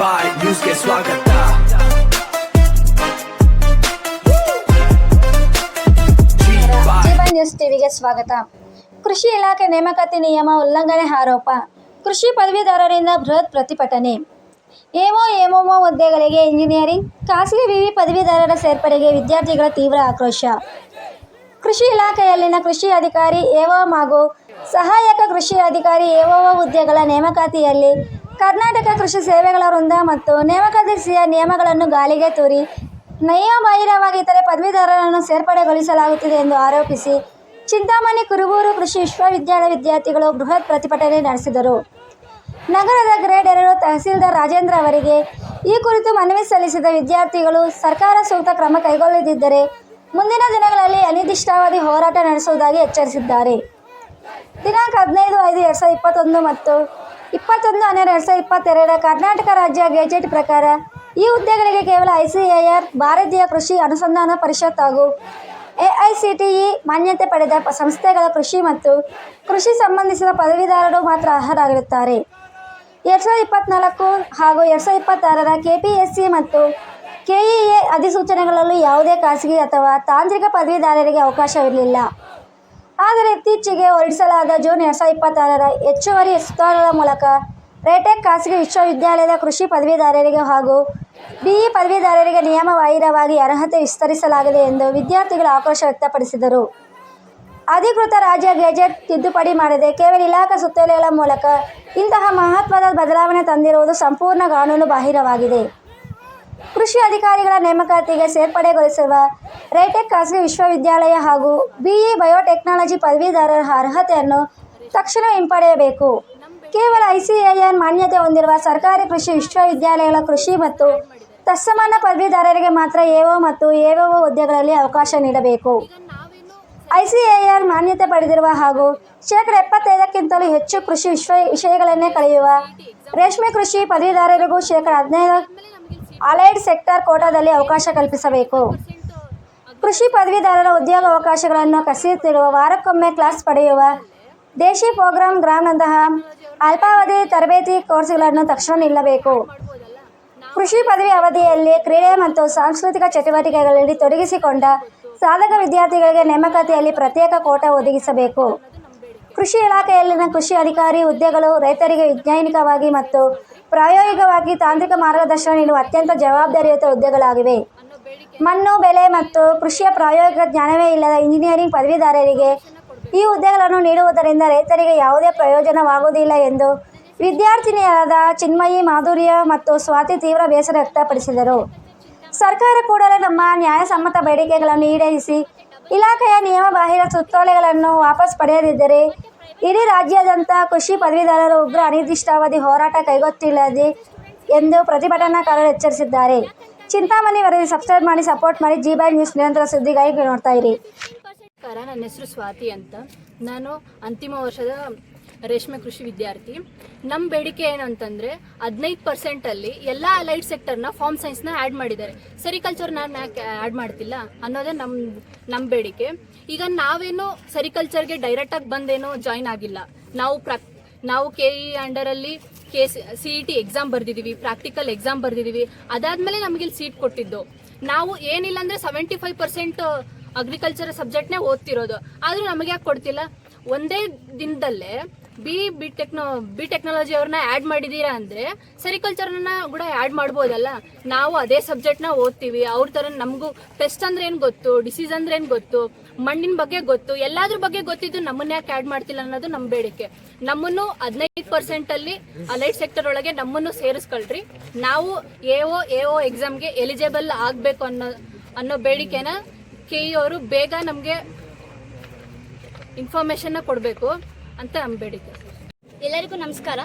ಬಾಯ್ ನ್ಯೂಸ್ಗೆ ಸ್ವಾಗತ. ಜೀವನ್ ನ್ಯೂಸ್ ಟಿವಿಗೆ ಸ್ವಾಗತ. ಕೃಷಿ ಇಲಾಖೆ ನೇಮಕಾತಿ ನಿಯಮ ಉಲ್ಲಂಘನೆ ಆರೋಪ. ಕೃಷಿ ಪದವೀಧರರಿಂದ ಬೃಹತ್ ಪ್ರತಿಭಟನೆ. ಎಒ ಹುದ್ದೆಗಳಿಗೆ ಇಂಜಿನಿಯರಿಂಗ್, ಖಾಸಗಿ ವಿವಿ ಪದವೀಧರರ ಸೇರ್ಪಡೆಗೆ ವಿದ್ಯಾರ್ಥಿಗಳ ತೀವ್ರ ಆಕ್ರೋಶ. ಕೃಷಿ ಇಲಾಖೆಯಲ್ಲಿನ ಕೃಷಿ ಅಧಿಕಾರಿ ಎಒ ಹಾಗೂ ಸಹಾಯಕ ಕೃಷಿ ಅಧಿಕಾರಿ ಎಒ ಹುದ್ದೆಗಳ ನೇಮಕಾತಿಯಲ್ಲಿ ಕರ್ನಾಟಕ ಕೃಷಿ ಸೇವೆಗಳ ವೃಂದ ಮತ್ತು ನೇಮಕಾತಿಯ ನಿಯಮಗಳನ್ನು ಗಾಳಿಗೆ ತೂರಿ ನಿಯಮಬಾಹಿರವಾಗಿ ಇತರೆ ಪದವೀಧರರನ್ನು ಸೇರ್ಪಡೆಗೊಳಿಸಲಾಗುತ್ತಿದೆ ಎಂದು ಆರೋಪಿಸಿ ಚಿಂತಾಮಣಿ ಕುರುಬೂರು ಕೃಷಿ ವಿಶ್ವವಿದ್ಯಾಲಯ ವಿದ್ಯಾರ್ಥಿಗಳು ಬೃಹತ್ ಪ್ರತಿಭಟನೆ ನಡೆಸಿದರು. ನಗರದ ಗ್ರೇಡ್ 2 ತಹಸೀಲ್ದಾರ್ ರಾಜೇಂದ್ರ ಅವರಿಗೆ ಈ ಕುರಿತು ಮನವಿ ಸಲ್ಲಿಸಿದ ವಿದ್ಯಾರ್ಥಿಗಳು ಸರ್ಕಾರ ಸೂಕ್ತ ಕ್ರಮ ಕೈಗೊಳ್ಳದಿದ್ದರೆ ಮುಂದಿನ ದಿನಗಳಲ್ಲಿ ಅನಿರ್ದಿಷ್ಟಾವಧಿ ಹೋರಾಟ ನಡೆಸುವುದಾಗಿ ಎಚ್ಚರಿಸಿದ್ದಾರೆ. ದಿನಾಂಕ 15/5/2021 ಮತ್ತು 21/12/2022 ಕರ್ನಾಟಕ ರಾಜ್ಯ ಗೆಜೆಟ್ ಪ್ರಕಾರ ಈ ಹುದ್ದೆಗಳಿಗೆ ಕೇವಲ ICAR, ಭಾರತೀಯ ಕೃಷಿ ಅನುಸಂಧಾನ ಪರಿಷತ್ ಹಾಗೂ AICTE ಮಾನ್ಯತೆ ಪಡೆದ ಸಂಸ್ಥೆಗಳ ಕೃಷಿ ಮತ್ತು ಕೃಷಿ ಸಂಬಂಧಿಸಿದ ಪದವೀಧರರು ಮಾತ್ರ ಅರ್ಹರಾಗಿರುತ್ತಾರೆ. 2024 ಹಾಗೂ 2026ರ KPSC ಮತ್ತು KEA ಅಧಿಸೂಚನೆಗಳಲ್ಲೂ ಯಾವುದೇ ಖಾಸಗಿ ಅಥವಾ ತಾಂತ್ರಿಕ ಪದವೀಧರರಿಗೆ ಅವಕಾಶವಿರಲಿಲ್ಲ. ಆದರೆ ಇತ್ತೀಚೆಗೆ ಹೊರಡಿಸಲಾದ ಜೂನ್ 2026ರ ಹೆಚ್ಚುವರಿ ಸುತ್ತೋಲೆಗಳ ಮೂಲಕ ರೇಟೆಕ್ ಖಾಸಗಿ ವಿಶ್ವವಿದ್ಯಾಲಯದ ಕೃಷಿ ಪದವೀಧರರಿಗೆ ಹಾಗೂ BE ಪದವೀಧರರಿಗೆ ನಿಯಮಬಾಹಿರವಾಗಿ ಅರ್ಹತೆ ವಿಸ್ತರಿಸಲಾಗಿದೆ ಎಂದು ವಿದ್ಯಾರ್ಥಿಗಳು ಆಕ್ರೋಶ ವ್ಯಕ್ತಪಡಿಸಿದರು. ಅಧಿಕೃತ ರಾಜ್ಯ ಗೆಜೆಟ್ ತಿದ್ದುಪಡಿ ಮಾಡದೆ ಕೇವಲ ಇಲಾಖಾ ಸುತ್ತೋಲೆಗಳ ಮೂಲಕ ಇಂತಹ ಮಹತ್ವದ ಬದಲಾವಣೆ ತಂದಿರುವುದು ಸಂಪೂರ್ಣ ಕಾನೂನು ಬಾಹಿರವಾಗಿದೆ. ಕೃಷಿ ಅಧಿಕಾರಿಗಳ ನೇಮಕಾತಿಗೆ ಸೇರ್ಪಡೆಗೊಳಿಸುವ ರೇಟೆಕ್ ಖಾಸಗಿ ವಿಶ್ವವಿದ್ಯಾಲಯ ಹಾಗೂ BE ಬಯೋಟೆಕ್ನಾಲಜಿ ಪದವೀಧರರ ಅರ್ಹತೆಯನ್ನು ತಕ್ಷಣ ಹಿಂಪಡೆಯಬೇಕು. ಕೇವಲ ICAR ಮಾನ್ಯತೆ ಹೊಂದಿರುವ ಸರ್ಕಾರಿ ಕೃಷಿ ವಿಶ್ವವಿದ್ಯಾಲಯಗಳ ಕೃಷಿ ಮತ್ತು ತತ್ಸಮಾನ ಪದವೀಧರರಿಗೆ ಮಾತ್ರ ಎಒ ಮತ್ತು ಎಒ ಹುದ್ದೆಗಳಲ್ಲಿ ಅವಕಾಶ ನೀಡಬೇಕು. ICAR ಮಾನ್ಯತೆ ಪಡೆದಿರುವ ಹಾಗೂ 75%ಕ್ಕಿಂತಲೂ ಹೆಚ್ಚು ಕೃಷಿ ವಿಷಯಗಳನ್ನೇ ಕಲಿಯುವ ರೇಷ್ಮೆ ಕೃಷಿ ಪದವೀಧರರಿಗೂ 15% ಅಲೈಡ್ ಸೆಕ್ಟರ್ ಕೋಟಾದಲ್ಲಿ ಅವಕಾಶ ಕಲ್ಪಿಸಬೇಕು. ಕೃಷಿ ಪದವೀಧರರ ಉದ್ಯೋಗಾವಕಾಶಗಳನ್ನು ಕಸಿಯುತ್ತಿರುವ ವಾರಕ್ಕೊಮ್ಮೆ ಕ್ಲಾಸ್ ಪಡೆಯುವ ದೇಶಿ ಪ್ರೋಗ್ರಾಂ ಗ್ರಾಮ್ನಂತಹ ಅಲ್ಪಾವಧಿ ತರಬೇತಿ ಕೋರ್ಸ್ಗಳನ್ನು ತಕ್ಷಣ ನಿಲ್ಲಬೇಕು. ಕೃಷಿ ಪದವಿ ಅವಧಿಯಲ್ಲಿ ಕ್ರೀಡೆ ಮತ್ತು ಸಾಂಸ್ಕೃತಿಕ ಚಟುವಟಿಕೆಗಳಲ್ಲಿ ತೊಡಗಿಸಿಕೊಂಡ ಸಾಧಕ ವಿದ್ಯಾರ್ಥಿಗಳಿಗೆ ನೇಮಕಾತಿಯಲ್ಲಿ ಪ್ರತ್ಯೇಕ ಕೋಟಾ ಒದಗಿಸಬೇಕು. ಕೃಷಿ ಇಲಾಖೆಯಲ್ಲಿನ ಕೃಷಿ ಅಧಿಕಾರಿ ಹುದ್ದೆಗಳು ರೈತರಿಗೆ ವೈಜ್ಞಾನಿಕವಾಗಿ ಮತ್ತು ಪ್ರಾಯೋಗಿಕವಾಗಿ ತಾಂತ್ರಿಕ ಮಾರ್ಗದರ್ಶನ ನೀಡುವ ಅತ್ಯಂತ ಜವಾಬ್ದಾರಿಯುತ ಹುದ್ದೆಗಳಾಗಿವೆ. ಮಣ್ಣು, ಬೆಳೆ ಮತ್ತು ಕೃಷಿಯ ಪ್ರಾಯೋಗಿಕ ಜ್ಞಾನವೇ ಇಲ್ಲದ ಇಂಜಿನಿಯರಿಂಗ್ ಪದವೀಧರರಿಗೆ ಈ ಹುದ್ದೆಗಳನ್ನು ನೀಡುವುದರಿಂದ ರೈತರಿಗೆ ಯಾವುದೇ ಪ್ರಯೋಜನವಾಗುವುದಿಲ್ಲ ಎಂದು ವಿದ್ಯಾರ್ಥಿನಿಯರಾದ ಚಿನ್ಮಯಿ, ಮಾಧುರ್ಯ ಮತ್ತು ಸ್ವಾತಿ ತೀವ್ರ ಬೇಸರ ವ್ಯಕ್ತಪಡಿಸಿದರು. ಸರ್ಕಾರ ಕೂಡಲೇ ನಮ್ಮ ನ್ಯಾಯಸಮ್ಮತ ಬೇಡಿಕೆಗಳನ್ನು ಈಡೇರಿಸಿ ಇಲಾಖೆಯ ನಿಯಮಬಾಹಿರ ಸುತ್ತೋಲೆಗಳನ್ನು ವಾಪಸ್ ಪಡೆಯದಿದ್ದರೆ ಇಡೀ ರಾಜ್ಯಾದ್ಯಂತ ಕೃಷಿ ಪದವೀಧರರು ಉಗ್ರ ಅನಿರ್ದಿಷ್ಟಾವಧಿ ಹೋರಾಟ ಕೈಗೊಳ್ಳುತ್ತಿದೆ ಎಂದು ಪ್ರತಿಭಟನಾಕಾರರು ಎಚ್ಚರಿಸಿದ್ದಾರೆ. ಚಿಂತಾಮಣಿ ವರದಿ ಸಬ್ಸ್ಕ್ರೈಬ್ ಮಾಡಿ, ಸಪೋರ್ಟ್ ಮಾಡಿ. ಜೀಬಾಯ್ ನ್ಯೂಸ್ ನಿರಂತರ ಸುದ್ದಿಗಾಗಿ ನೋಡ್ತಾ ಇರಿ. ನನ್ನ ಹೆಸರು ಸ್ವಾತಿ ಅಂತ. ನಾನು ಅಂತಿಮ ವರ್ಷದ ರೇಷ್ಮೆ ಕೃಷಿ ವಿದ್ಯಾರ್ಥಿ. ನಮ್ಮ ಬೇಡಿಕೆ ಏನಂತಂದರೆ 15% ಎಲ್ಲ ಅಲೈಡ್ ಸೆಕ್ಟರ್ನ ಫಾರ್ಮ್ ಸೈನ್ಸ್ನ ಆ್ಯಡ್ ಮಾಡಿದ್ದಾರೆ, ಸೆರಿಕಲ್ಚರ್ನ ಯಾಕೆ ಆ್ಯಡ್ ಮಾಡ್ತಿಲ್ಲ ಅನ್ನೋದೇ ನಮ್ಮ ಬೇಡಿಕೆ. ಈಗ ನಾವೇನು ಸೆರಿಕಲ್ಚರ್ಗೆ ಡೈರೆಕ್ಟಾಗಿ ಬಂದೇನೋ ಜಾಯ್ನ್ ಆಗಿಲ್ಲ. ನಾವು KE ಅಂಡರಲ್ಲಿ CET ಎಕ್ಸಾಮ್ ಬರೆದಿದ್ದೀವಿ, ಪ್ರಾಕ್ಟಿಕಲ್ ಎಕ್ಸಾಮ್ ಬರೆದಿದ್ದೀವಿ. ಅದಾದಮೇಲೆ ನಮಗಿಲ್ಲಿ ಸೀಟ್ ಕೊಟ್ಟಿದ್ದು. ನಾವು ಏನಿಲ್ಲ ಅಂದರೆ 75% ಅಗ್ರಿಕಲ್ಚರ್ ಸಬ್ಜೆಕ್ಟ್ನೇ ಓದ್ತಿರೋದು. ಆದರೂ ನಮಗೆ ಯಾಕೆ ಕೊಡ್ತಿಲ್ಲ? ಒಂದೇ ದಿನದಲ್ಲೇ ಬಿ ಟೆಕ್ನಾಲಜಿ ಅವ್ರನ್ನ ಆ್ಯಡ್ ಮಾಡಿದ್ದೀರಾ ಅಂದರೆ ಸೆರಿಕಲ್ಚರ್ನ ಕೂಡ ಆ್ಯಡ್ ಮಾಡ್ಬೋದಲ್ಲ. ನಾವು ಅದೇ ಸಬ್ಜೆಕ್ಟ್ನ ಓದ್ತೀವಿ. ಅವ್ರ ಥರ ನಮಗೂ ಪೆಸ್ಟ್ ಅಂದ್ರೆ ಏನು ಗೊತ್ತು, ಡಿಸೀಸ್ ಅಂದ್ರೆ ಏನು ಗೊತ್ತು, ಮಣ್ಣಿನ ಬಗ್ಗೆ ಗೊತ್ತು, ಎಲ್ಲಾದ್ರ ಬಗ್ಗೆ ಗೊತ್ತಿದ್ದು ನಮ್ಮನ್ನ ಯಾಕೆ ಆ್ಯಡ್ ಮಾಡ್ತಿಲ್ಲ ಅನ್ನೋದು ನಮ್ಮ ಬೇಡಿಕೆ. ನಮ್ಮನ್ನು 15% ಅಲೈಡ್ ಸೆಕ್ಟರ್ ಒಳಗೆ ನಮ್ಮನ್ನು ಸೇರಿಸ್ಕೊಳ್ರಿ. ನಾವು ಎಒ ಎಕ್ಸಾಮ್ಗೆ ಎಲಿಜಿಬಲ್ ಆಗಬೇಕು ಅನ್ನೋ ಬೇಡಿಕೆನ KE ಅವರು ಬೇಗ ನಮಗೆ ಇನ್ಫಾರ್ಮೇಷನ್ನ ಕೊಡಬೇಕು ಅಂತ ನಮ್ಮ ಬೇಡಿಕೆ. ಎಲ್ಲರಿಗೂ ನಮಸ್ಕಾರ.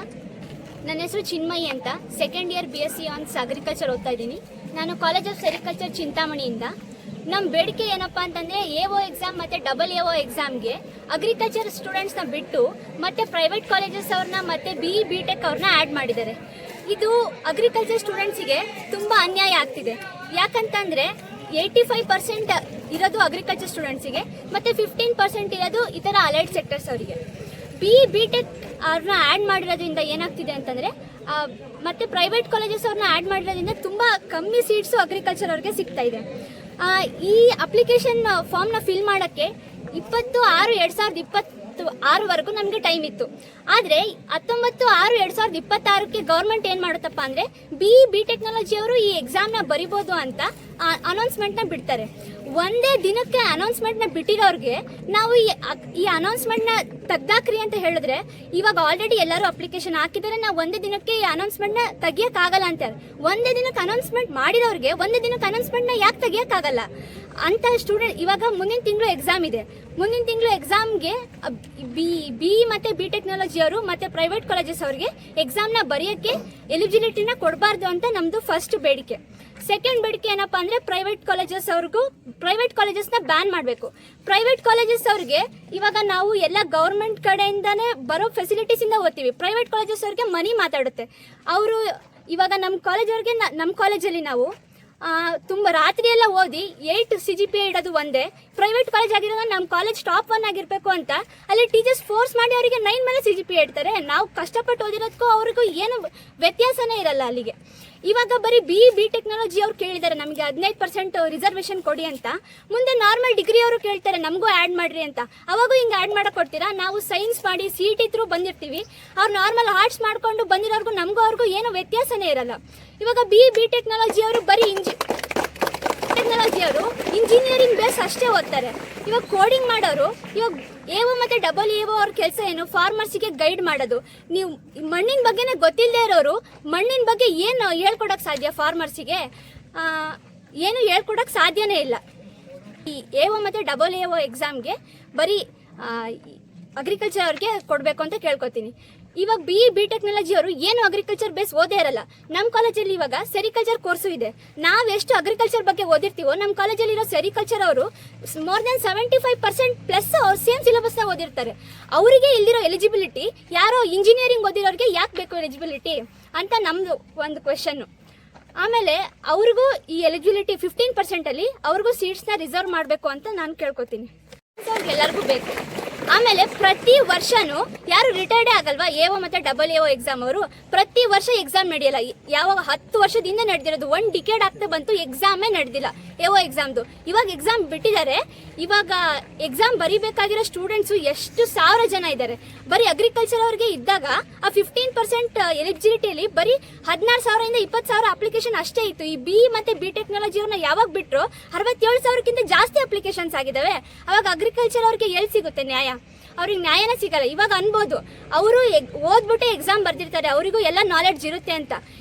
ನನ್ನ ಹೆಸರು ಚಿನ್ಮಯಿ ಅಂತ. Second year BSc hons agriculture ಓದ್ತಾ ಇದ್ದೀನಿ. ನಾನು ಕಾಲೇಜ್ ಆಫ್ ಸೆರಿಕಲ್ಚರ್ ಚಿಂತಾಮಣಿಯಿಂದ. ನಮ್ಮ ಬೇಡಿಕೆ ಏನಪ್ಪ ಅಂತಂದರೆ ಎಒ ಎಕ್ಸಾಮ್ ಮತ್ತು AO ಎಕ್ಸಾಮ್ಗೆ ಅಗ್ರಿಕಲ್ಚರ್ ಸ್ಟೂಡೆಂಟ್ಸ್ನ ಬಿಟ್ಟು ಮತ್ತು ಪ್ರೈವೇಟ್ ಕಾಲೇಜಸ್ ಅವ್ರನ್ನ ಮತ್ತು BE BTech ಅವ್ರನ್ನ ಆ್ಯಡ್ ಮಾಡಿದ್ದಾರೆ. ಇದು ಅಗ್ರಿಕಲ್ಚರ್ ಸ್ಟೂಡೆಂಟ್ಸಿಗೆ ತುಂಬ ಅನ್ಯಾಯ ಆಗ್ತಿದೆ. ಯಾಕಂತಂದರೆ 85% ಇರೋದು ಅಗ್ರಿಕಲ್ಚರ್ ಸ್ಟೂಡೆಂಟ್ಸಿಗೆ ಮತ್ತು 15% ಇರೋದು ಇತರ ಅಲೈಡ್ ಸೆಕ್ಟರ್ಸ್ ಅವರಿಗೆ. ಬಿ ಟೆಕ್ ಅವ್ರನ್ನ ಆ್ಯಡ್ ಮಾಡಿರೋದ್ರಿಂದ ಏನಾಗ್ತಿದೆ ಅಂತಂದರೆ ಮತ್ತು ಪ್ರೈವೇಟ್ ಕಾಲೇಜಸ್ ಅವ್ರನ್ನ ಆ್ಯಡ್ ಮಾಡಿರೋದ್ರಿಂದ ತುಂಬ ಕಮ್ಮಿ ಸೀಟ್ಸು ಅಗ್ರಿಕಲ್ಚರ್ ಅವ್ರಿಗೆ ಸಿಗ್ತಾ ಇದೆ. ಈ ಅಪ್ಲಿಕೇಶನ್ ಫಾರ್ಮ್ನ ಫಿಲ್ ಮಾಡೋಕ್ಕೆ 20/6/2026ವರೆಗೂ ನಮಗೆ ಟೈಮ್ ಇತ್ತು. ಆದರೆ 19/6/2026ಕ್ಕೆ ಗೌರ್ಮೆಂಟ್ ಏನು ಮಾಡುತ್ತಪ್ಪ ಅಂದರೆ ಬಿ ಟೆಕ್ನಾಲಜಿ ಅವರು ಈ ಎಕ್ಸಾಮ್ನ ಬರಿಬೋದು ಅಂತ ಅನೌನ್ಸ್ಮೆಂಟ್ನ ಬಿಡ್ತಾರೆ. ಒಂದೇ ದಿನಕ್ಕೆ ಅನೌನ್ಸ್ಮೆಂಟ್ನ ಬಿಟ್ಟಿರೋರಿಗೆ ನಾವು ಈ ಅನೌನ್ಸ್ಮೆಂಟ್ನ ತೆಗ್ದಾಕ್ರಿ ಅಂತ ಹೇಳಿದ್ರೆ, ಇವಾಗ ಆಲ್ರೆಡಿ ಎಲ್ಲರೂ ಅಪ್ಲಿಕೇಶನ್ ಹಾಕಿದರೆ ನಾವು ಒಂದೇ ದಿನಕ್ಕೆ ಈ ಅನೌನ್ಸ್ಮೆಂಟ್ನ ತೆಗಿಯೋಕ್ಕಾಗಲ್ಲ ಅಂತಾರೆ. ಒಂದೇ ದಿನಕ್ಕೆ ಅನೌನ್ಸ್ಮೆಂಟ್ ಮಾಡಿರೋರಿಗೆ ಒಂದೇ ದಿನಕ್ಕೆ ಅನೌನ್ಸ್ಮೆಂಟ್ನ ಯಾಕೆ ತೆಗಿಯೋಕ್ಕಾಗಲ್ಲ ಅಂತ ಸ್ಟೂಡೆಂಟ್ ಇವಾಗ ಮುಂದಿನ ತಿಂಗಳು ಎಕ್ಸಾಮ್ ಇದೆ. ಮುಂದಿನ ತಿಂಗಳು ಎಕ್ಸಾಮ್ಗೆ ಬಿ ಮತ್ತು ಬಿ ಟೆಕ್ನಾಲಜಿ ಅವರು ಮತ್ತು ಪ್ರೈವೇಟ್ ಕಾಲೇಜಸ್ ಅವರಿಗೆ ಎಕ್ಸಾಮ್ನ ಬರೆಯೋಕ್ಕೆ ಎಲಿಜಿಬಿಲಿಟಿನ ಕೊಡಬಾರ್ದು ಅಂತ ನಮ್ಮದು ಫಸ್ಟ್ ಬೇಡಿಕೆ. ಸೆಕೆಂಡ್ ಬೇಡಿಕೆ ಏನಪ್ಪ ಅಂದರೆ ಪ್ರೈವೇಟ್ ಕಾಲೇಜಸ್ನ ಬ್ಯಾನ್ ಮಾಡಬೇಕು. ಪ್ರೈವೇಟ್ ಕಾಲೇಜಸ್ ಅವ್ರಿಗೆ ಇವಾಗ ನಾವು ಎಲ್ಲ ಗೌರ್ಮೆಂಟ್ ಕಡೆಯಿಂದನೇ ಬರೋ ಫೆಸಿಲಿಟೀಸಿಂದ ಓದ್ತೀವಿ. ಪ್ರೈವೇಟ್ ಕಾಲೇಜಸ್ ಅವ್ರಿಗೆ ಮನಿ ಮಾತಾಡುತ್ತೆ. ಅವರು ಇವಾಗ ನಮ್ಮ ಕಾಲೇಜಲ್ಲಿ ನಾವು ತುಂಬ ರಾತ್ರಿ ಎಲ್ಲ ಓದಿ 8 CGPA ಇಡೋದು ಒಂದೇ. ಪ್ರೈವೇಟ್ ಕಾಲೇಜ್ ಆಗಿರೋದು ನಮ್ಮ ಕಾಲೇಜ್ ಟಾಪ್ 1 ಆಗಿರಬೇಕು ಅಂತ ಅಲ್ಲಿ ಟೀಚರ್ಸ್ ಫೋರ್ಸ್ ಮಾಡಿ ಅವರಿಗೆ 9 ಮೇಲೆ CGPA ಇಡ್ತಾರೆ. ನಾವು ಕಷ್ಟಪಟ್ಟು ಓದಿರೋದಕ್ಕೂ ಅವ್ರಿಗೂ ಏನು ವ್ಯತ್ಯಾಸನೇ ಇರಲ್ಲ ಅಲ್ಲಿಗೆ. ಇವಾಗ ಬರೀ ಬಿ ಟೆಕ್ನಾಲಜಿ ಅವ್ರು ಕೇಳಿದ್ದಾರೆ ನಮಗೆ 15% ರಿಸರ್ವೇಷನ್ ಕೊಡಿ ಅಂತ. ಮುಂದೆ ನಾರ್ಮಲ್ ಡಿಗ್ರಿ ಅವರು ಕೇಳ್ತಾರೆ ನಮಗೂ ಆ್ಯಡ್ ಮಾಡಿರಿ ಅಂತ. ಅವಾಗೂ ಹಿಂಗೆ ಆ್ಯಡ್ ಮಾಡಕ್ಕೆ ಕೊಡ್ತೀರಾ? ನಾವು ಸೈನ್ಸ್ ಮಾಡಿ CET ಥ್ರೂ ಬಂದಿರ್ತೀವಿ. ಅವ್ರು ನಾರ್ಮಲ್ ಆರ್ಟ್ಸ್ ಮಾಡಿಕೊಂಡು ಬಂದಿರೋರ್ಗೂ ನಮಗೂ ಅವ್ರಿಗೂ ಏನು ವ್ಯತ್ಯಾಸನೇ ಇರಲ್ಲ. ಇವಾಗ ಬಿ ಟೆಕ್ನಾಲಜಿ ಅವರು ಬರೀ ಇಂಜಿನಿಯರಿಂಗ್ ಬೇಸ್ ಅಷ್ಟೇ ಓದ್ತಾರೆ. ಇವಾಗ ಕೋಡಿಂಗ್ ಮಾಡೋರು, ಇವಾಗ AO ಮತ್ತು AO ಅವ್ರ ಕೆಲಸ ಏನು? ಫಾರ್ಮರ್ಸಿಗೆ ಗೈಡ್ ಮಾಡೋದು. ನೀವು ಮಣ್ಣಿನ ಬಗ್ಗೆನೇ ಗೊತ್ತಿಲ್ಲದೆ ಇರೋರು ಮಣ್ಣಿನ ಬಗ್ಗೆ ಏನು ಹೇಳ್ಕೊಡಕ್ಕೆ ಸಾಧ್ಯ? ಫಾರ್ಮರ್ಸಿಗೆ ಏನು ಹೇಳ್ಕೊಡಕ್ಕೆ ಸಾಧ್ಯನೇ ಇಲ್ಲ. ಈ AO ಮತ್ತು AO ಎಕ್ಸಾಮ್ಗೆ ಬರೀ ಅಗ್ರಿಕಲ್ಚರ್ ಅವ್ರಿಗೆ ಕೊಡಬೇಕು ಅಂತ ಕೇಳ್ಕೊತೀನಿ. ಇವಾಗ ಬಿ ಟೆಕ್ನಾಲಜಿ ಅವರು ಏನು ಅಗ್ರಿಕಲ್ಚರ್ ಬೇಸ್ ಓದೇ ಇರಲ್ಲ. ನಮ್ಮ ಕಾಲೇಜಲ್ಲಿ ಇವಾಗ ಸೆರಿಕಲ್ಚರ್ ಕೋರ್ಸು ಇದೆ. ನಾವೆಷ್ಟು ಅಗ್ರಿಕಲ್ಚರ್ ಬಗ್ಗೆ ಓದಿರ್ತೀವೋ ನಮ್ಮ ಕಾಲೇಜಲ್ಲಿರೋ ಸೆರಿಕಲ್ಚರ್ ಅವರು ಮೋರ್ ದೆನ್ 75% ಪ್ಲಸ್ ಅವ್ರು ಸೇಮ್ ಸಿಲೆಬಸ್ನ ಓದಿರ್ತಾರೆ. ಅವರಿಗೆ ಇಲ್ದಿರೋ ಎಲಿಜಿಬಿಲಿಟಿ ಯಾರೋ ಇಂಜಿನಿಯರಿಂಗ್ ಓದಿರೋರಿಗೆ ಯಾಕೆ ಬೇಕು ಎಲಿಜಿಬಿಲಿಟಿ ಅಂತ ನಮ್ಮದು ಒಂದು ಕ್ವೆಶನ್ನು. ಆಮೇಲೆ ಅವ್ರಿಗೂ ಈ ಎಲಿಜಿಬಿಲಿಟಿ 15%ಅಲ್ಲಿ ಅವ್ರಿಗೂ ಸೀಟ್ಸ್ನ ರಿಸರ್ವ್ ಮಾಡಬೇಕು ಅಂತ ನಾನು ಕೇಳ್ಕೊತೀನಿ. ಎಲ್ಲರಿಗೂ ಬೇಕು. ಆಮೇಲೆ ಪ್ರತಿ ವರ್ಷನೂ ಯಾರು ರಿಟೈರ್ಡೇ ಆಗಲ್ವಾ AO ಮತ್ತು AO ಎಕ್ಸಾಮ್ ಅವರು ಪ್ರತಿ ವರ್ಷ ಎಕ್ಸಾಮ್ ನಡೆಯಲ್ಲ. ಯಾವಾಗ 10 ವರ್ಷದಿಂದ ನಡೆದಿರೋದು 1 ಡಿಕೇಡ್ ಆಗ್ತಾ ಬಂತು ಎಕ್ಸಾಮೇ ನಡೆದಿಲ್ಲ AO ಎಕ್ಸಾಮ್ದು. ಇವಾಗ ಎಕ್ಸಾಮ್ ಬಿಟ್ಟಿದ್ದಾರೆ. ಇವಾಗ ಎಕ್ಸಾಮ್ ಬರೀಬೇಕಾಗಿರೋ ಸ್ಟೂಡೆಂಟ್ಸು ಎಷ್ಟು 1000 ಜನ ಇದ್ದಾರೆ. ಬರೀ ಅಗ್ರಿಕಲ್ಚರ್ ಅವ್ರಿಗೆ ಇದ್ದಾಗ ಆ 15% ಎಲಿಜಿಬಿಲಿಟಿಯಲ್ಲಿ ಬರೀ 16,000 ಇಂದ 20,000 ಅಪ್ಲಿಕೇಶನ್ ಅಷ್ಟೇ ಇತ್ತು. ಈ ಬಿ ಮತ್ತು ಬಿ ಟೆಕ್ನಾಲಜಿ ಅವ್ರನ್ನ ಯಾವಾಗ ಬಿಟ್ಟರು 67,000ಕ್ಕಿಂತ ಜಾಸ್ತಿ ಅಪ್ಲಿಕೇಶನ್ಸ್ ಆಗಿದ್ದಾವೆ. ಅವಾಗ ಅಗ್ರಿಕಲ್ಚರ್ ಅವ್ರಿಗೆ ಎಲ್ಲಿ ಸಿಗುತ್ತೆ ನ್ಯಾಯ? ಅವ್ರಿಗೆ ನ್ಯಾಯನೇ ಸಿಗಲ್ಲ. ಇವಾಗ ಅನ್ಬೋದು ಅವರು ಓದ್ಬಿಟ್ಟೆ ಎಕ್ಸಾಮ್ ಬರ್ದಿರ್ತಾರೆ, ಅವರಿಗೂ ಎಲ್ಲ ನಾಲೆಡ್ಜ್ ಇರುತ್ತೆ ಅಂತ.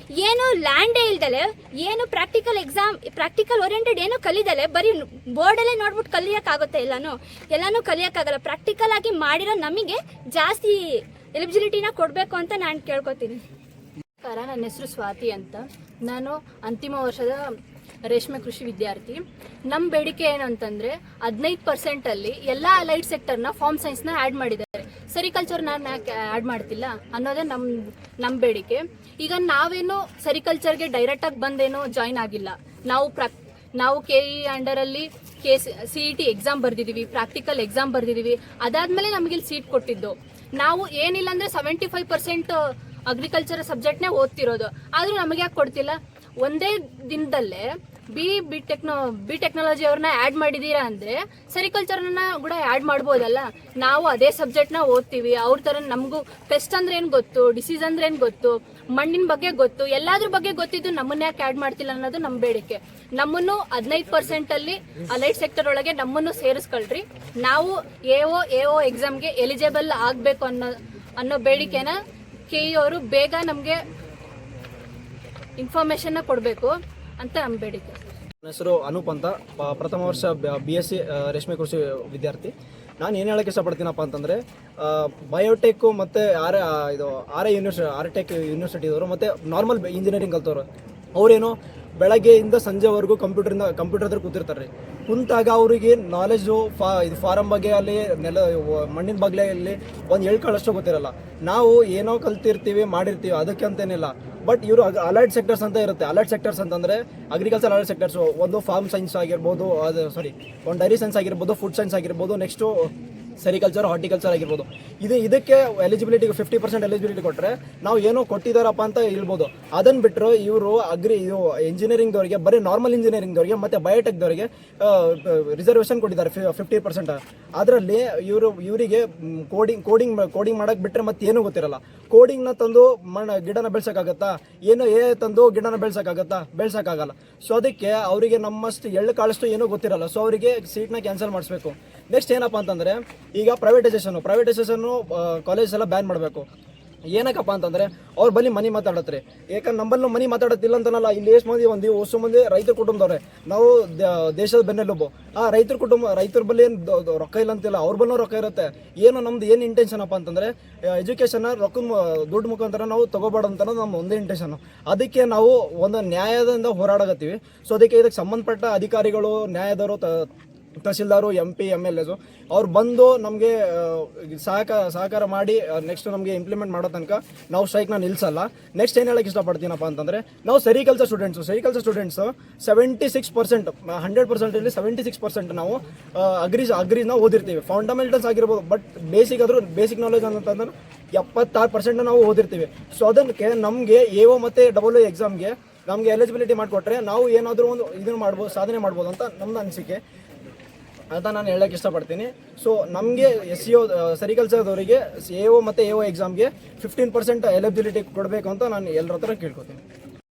ಏನು ಲ್ಯಾಂಡೇ ಇಲ್ದಲೆ, ಏನು ಪ್ರಾಕ್ಟಿಕಲ್ ಓರಿಯೆಂಟೆಡ್ ಏನೂ ಕಲಿದಲೆ ಬರೀ ಬೋರ್ಡಲ್ಲೇ ನೋಡ್ಬಿಟ್ಟು ಕಲಿಯೋಕ್ಕಾಗುತ್ತೆ? ಎಲ್ಲನೂ ಕಲಿಯೋಕ್ಕಾಗಲ್ಲ. ಪ್ರಾಕ್ಟಿಕಲ್ ಆಗಿ ಮಾಡಿರೋ ನಮಗೆ ಜಾಸ್ತಿ ಎಲಿಜಿಬಿಲಿಟಿನ ಕೊಡಬೇಕು ಅಂತ ನಾನು ಕೇಳ್ಕೊತೀನಿ. ನನ್ನ ಹೆಸರು ಸ್ವಾತಿ ಅಂತ. ನಾನು ಅಂತಿಮ ವರ್ಷದ ರೇಷ್ಮೆ ಕೃಷಿ ವಿದ್ಯಾರ್ಥಿ. ನಮ್ಮ ಬೇಡಿಕೆ ಏನು ಅಂತಂದರೆ 15%ಅಲ್ಲಿ ಎಲ್ಲ ಅಲೈಡ್ ಸೆಕ್ಟರ್ನ ಫಾರ್ಮ್ ಸೈನ್ಸ್ನ ಆ್ಯಡ್ ಮಾಡಿದ್ದಾರೆ. ಸೆರಿಕಲ್ಚರ್ನ ಯಾಕೆ ಆ್ಯಡ್ ಮಾಡ್ತಿಲ್ಲ ಅನ್ನೋದೇ ನಮ್ಮ ಬೇಡಿಕೆ. ಈಗ ನಾವೇನು ಸೆರಿಕಲ್ಚರ್ಗೆ ಡೈರೆಕ್ಟಾಗಿ ಬಂದೇನೋ ಜಾಯ್ನ್ ಆಗಿಲ್ಲ. ನಾವು KE ಅಂಡರಲ್ಲಿ CET ಎಕ್ಸಾಮ್ ಬರ್ದಿದ್ದೀವಿ, ಪ್ರಾಕ್ಟಿಕಲ್ ಎಕ್ಸಾಮ್ ಬರ್ದಿದ್ದೀವಿ. ಅದಾದಮೇಲೆ ನಮಗಿಲ್ಲಿ ಸೀಟ್ ಕೊಟ್ಟಿದ್ದು. ನಾವು ಏನಿಲ್ಲ ಅಂದರೆ 75% ಅಗ್ರಿಕಲ್ಚರ್ ಸಬ್ಜೆಕ್ಟ್ನೇ ಓದ್ತಿರೋದು. ಆದರೂ ನಮಗೆ ಯಾಕೆ ಕೊಡ್ತಿಲ್ಲ? ಒಂದೇ ದಿನದಲ್ಲೇ ಬಿ ಟೆಕ್ನಾಲಜಿ ಅವ್ರನ್ನ ಆ್ಯಡ್ ಮಾಡಿದ್ದೀರಾ ಅಂದರೆ ಸೆರಿಕಲ್ಚರ್ನ ಕೂಡ ಆ್ಯಡ್ ಮಾಡ್ಬೋದಲ್ಲ. ನಾವು ಅದೇ ಸಬ್ಜೆಕ್ಟ್ನ ಓದ್ತೀವಿ. ಅವ್ರ ಥರ ನಮಗೂ ಪೆಸ್ಟ್ ಅಂದ್ರೆ ಏನು ಗೊತ್ತು, ಡಿಸೀಸ್ ಅಂದ್ರೆ ಏನು ಗೊತ್ತು, ಮಣ್ಣಿನ ಬಗ್ಗೆ ಗೊತ್ತು, ಎಲ್ಲಾದ್ರ ಬಗ್ಗೆ ಗೊತ್ತಿದ್ದು ನಮ್ಮನ್ನ ಯಾಕೆ ಆ್ಯಡ್ ಮಾಡ್ತಿಲ್ಲ ಅನ್ನೋದು ನಮ್ಮ ಬೇಡಿಕೆ. ನಮ್ಮನ್ನು 15%ಅಲ್ಲಿ ಅಲೈಡ್ ಸೆಕ್ಟರ್ ಒಳಗೆ ನಮ್ಮನ್ನು ಸೇರಿಸ್ಕೊಳ್ರಿ. ನಾವು AO ಎಕ್ಸಾಮ್ಗೆ ಎಲಿಜಿಬಲ್ ಆಗಬೇಕು ಅನ್ನೋ ಬೇಡಿಕೆನ KE ಅವರು ಬೇಗ ನಮಗೆ ಇನ್ಫಾರ್ಮೇಷನ್ನ ಕೊಡಬೇಕು ಅಂತ ನಮ್ಮ ಬೇಡಿಕೆ. ನನ್ನ ಹೆಸರು ಅನೂಪ್ ಅಂತ, ಪ್ರಥಮ ವರ್ಷ BSc ರೇಷ್ಮೆ ಕೃಷಿ ವಿದ್ಯಾರ್ಥಿ. ನಾನು ಏನು ಹೇಳೋಕ್ಕೆ ಇಷ್ಟಪಡ್ತೀನಪ್ಪ ಅಂತಂದರೆ, ಬಯೋಟೆಕ್ಕು ಮತ್ತು ಆರ್ಟೆಕ್ ಯೂನಿವರ್ಸಿಟಿದವರು ಮತ್ತು ನಾರ್ಮಲ್ ಇಂಜಿನಿಯರಿಂಗ್ ಕಲ್ತವ್ರು ಅವರೇನು ಬೆಳಗ್ಗೆಯಿಂದ ಸಂಜೆವರೆಗೂ ಕಂಪ್ಯೂಟರ್ ಹತ್ರ ಕೂತಿರ್ತಾರೆ. ಕುಂತಾಗ ಅವರಿಗೆ ನಾಲೆಜು ಇದು ಫಾರಮ್ ಬಗ್ಗೆ ಅಲ್ಲಿ ಮಣ್ಣಿನ ಬಗ್ಗೆ ಅಲ್ಲಿ ಒಂದು ಹೇಳ್ಕೊಳ್ಳೋಷ್ಟು ಗೊತ್ತಿರಲ್ಲ. ನಾವು ಏನೋ ಕಲ್ತಿರ್ತೀವಿ ಮಾಡಿರ್ತೀವಿ ಅದಕ್ಕೆ ಅಂತೇನಿಲ್ಲ. ಬಟ್ ಇವರು ಅಲೈಡ್ ಸೆಕ್ಟರ್ಸ್ ಅಂತ ಇರುತ್ತೆ. ಅಲೈಡ್ ಸೆಕ್ಟರ್ಸ್ ಅಂತಂದರೆ ಅಗ್ರಿಕಲ್ಚರ್ ಅಲೈಡ್ ಸೆಕ್ಟರ್ಸು ಒಂದು ಫಾರ್ಮ್ ಸೈನ್ಸ್ ಆಗಿರ್ಬೋದು, ಒಂದು ಡೈರಿ ಸೈನ್ಸ್ ಆಗಿರ್ಬೋದು, ಫುಡ್ ಸೈನ್ಸ್ ಆಗಿರ್ಬೋದು, ನೆಕ್ಸ್ಟು ಸೆರಿಕಲ್ಚರ್, ಹಾರ್ಟಿಕಲ್ಚರ್ ಆಗಿರ್ಬೋದು. ಇದಕ್ಕೆ ಎಲಿಜಿಬಿಲಿಟಿ 50% ಎಲಿಜಿಬಿಲಿಟಿ ಕೊಟ್ಟರೆ ನಾವು ಏನೋ ಕೊಟ್ಟಿದ್ದಾರಪ್ಪ ಅಂತ ಹೇಳ್ಬೋದು. ಅದನ್ನು ಬಿಟ್ಟರು ಇವರು ಇದು ಇಂಜಿನಿಯರಿಂಗ್ದವರಿಗೆ, ಬರೀ ನಾರ್ಮಲ್ ಇಂಜಿನಿಯರಿಂಗ್ದವರಿಗೆ ಮತ್ತು ಬಯೋಟೆಕ್ದವರಿಗೆ ರಿಸರ್ವೇಷನ್ ಕೊಟ್ಟಿದ್ದಾರೆ 50%. ಅದರಲ್ಲಿ ಇವರಿಗೆ ಕೋಡಿಂಗ್ ಮಾಡೋಕ್ಕೆ ಬಿಟ್ಟರೆ ಮತ್ತೆ ಏನೂ ಗೊತ್ತಿರಲ್ಲ. ಕೋಡಿಂಗ್ನ ತಂದು ಗಿಡನ ಬೆಳ್ಸೋಕ್ಕಾಗತ್ತಾ? ಏನೋ ತಂದು ಗಿಡನ ಬೆಳ್ಸೋಕ್ಕಾಗಲ್ಲ. ಸೊ ಅದಕ್ಕೆ ಅವರಿಗೆ ನಮ್ಮಷ್ಟು ಎಳ್ಳು ಕಾಳಷ್ಟು ಏನೂ ಗೊತ್ತಿರಲ್ಲ. ಸೊ ಅವರಿಗೆ ಸೀಟ್ನ ಕ್ಯಾನ್ಸಲ್ ಮಾಡಿಸ್ಬೇಕು. ನೆಕ್ಸ್ಟ್ ಏನಪ್ಪ ಅಂತಂದರೆ, ಈಗ ಪ್ರೈವೇಟೈಸೇಷನ್ನು ಕಾಲೇಜ್ ಎಲ್ಲ ಬ್ಯಾನ್ ಮಾಡಬೇಕು. ಏನಕ್ಕಪ್ಪ ಅಂತಂದರೆ ಅವ್ರ ಬಳಿ ಮನಿ ಮಾತಾಡತ್ರಿ. ಯಾಕಂದ್ರೆ ನಮ್ಮಲ್ಲೂ ಮನಿ ಮಾತಾಡತ್ತಿಲ್ಲ ಅಂತನಲ್ಲ. ಇಲ್ಲಿ ಎಷ್ಟು ಮಂದಿ ಹೊಸ ಮಂದಿ ರೈತರ ಕುಟುಂಬದವ್ರೆ. ನಾವು ದೇಶದ ಬೆನ್ನೆಲುಬು. ರೈತರ ಬಳಿ ಏನು ರೊಕ್ಕ ಇಲ್ಲ ಅಂತಿಲ್ಲ, ಅವ್ರ ಬಲ್ಲೂ ರೊಕ್ಕ ಇರುತ್ತೆ. ನಮ್ದು ಏನು ಇಂಟೆನ್ಷನ್ ಅಪ್ಪ ಅಂತಂದರೆ ಎಜುಕೇಷನ್ನ ದುಡ್ಡು ಮುಖಾಂತರ ನಾವು ತಗೋಬಾರ್ದು ಅಂತ ನಮ್ಮ ಒಂದೇ ಇಂಟೆನ್ಷನ್ನು. ಅದಕ್ಕೆ ನಾವು ಒಂದು ನ್ಯಾಯದಿಂದ ಹೋರಾಡಕತ್ತೀವಿ. ಸೊ ಅದಕ್ಕೆ ಇದಕ್ಕೆ ಸಂಬಂಧಪಟ್ಟ ಅಧಿಕಾರಿಗಳು, ನ್ಯಾಯದವರು, ತಹಸೀಲ್ದಾರು, MP, MLAs ಅವ್ರು ಬಂದು ನಮಗೆ ಸಹಕಾರ ಮಾಡಿ ನೆಕ್ಸ್ಟ್ ನಮಗೆ ಇಂಪ್ಲಿಮೆಂಟ್ ಮಾಡೋ ತನಕ ನಾವು ಸ್ಟ್ರೈಕ್ನ ನಿಲ್ಲಿಸಲ್ಲ. ನೆಕ್ಸ್ಟ್ ಏನು ಹೇಳಕ್ಕೆ ಇಷ್ಟಪಡ್ತೀನಪ್ಪ ಅಂತಂದರೆ, ನಾವು ಸೆರಿಕಲ್ಚರ್ ಸ್ಟೂಡೆಂಟ್ಸು 76%, 100%ಅಲ್ಲಿ 76% ನಾವು ಅಗ್ರಿನ ಓದಿರ್ತೀವಿ. ಫಂಡಮೆಂಟಲ್ಸ್ ಆಗಿರ್ಬೋದು, ಬಟ್ ಬೇಸಿಕ್ ನಾಲೆಜ್ ಅಂತಂದ್ರೆ 76% ನಾವು ಓದಿರ್ತೀವಿ. ಸೊ ಅದಕ್ಕೆ ನಮಗೆ AO ಮತ್ತು AA ಎಕ್ಸಾಮ್ಗೆ ನಮಗೆ ಎಲಿಜಿಬಿಲಿಟಿ ಮಾಡಿಕೊಟ್ರೆ ನಾವು ಏನಾದರೂ ಒಂದು ಇದನ್ನು ಮಾಡ್ಬೋದು, ಸಾಧನೆ ಮಾಡ್ಬೋದು ಅಂತ ನಮ್ಮದು ಅನಿಸಿಕೆ ಅಂತ ನಾನು ಹೇಳೋಕ್ಕೆ ಇಷ್ಟಪಡ್ತೀನಿ. ಸೊ ನಮಗೆ SEO ಸೆರಿಕಲ್ಚರ್ದವರಿಗೆ AO ಮತ್ತು AO ಎಕ್ಸಾಮ್ಗೆ 15% ಎಲಿಜಿಬಿಲಿಟಿ ಕೊಡಬೇಕು ಅಂತ ನಾನು ಎಲ್ಲರ ಹತ್ರ ಕೇಳ್ಕೊತೀನಿ.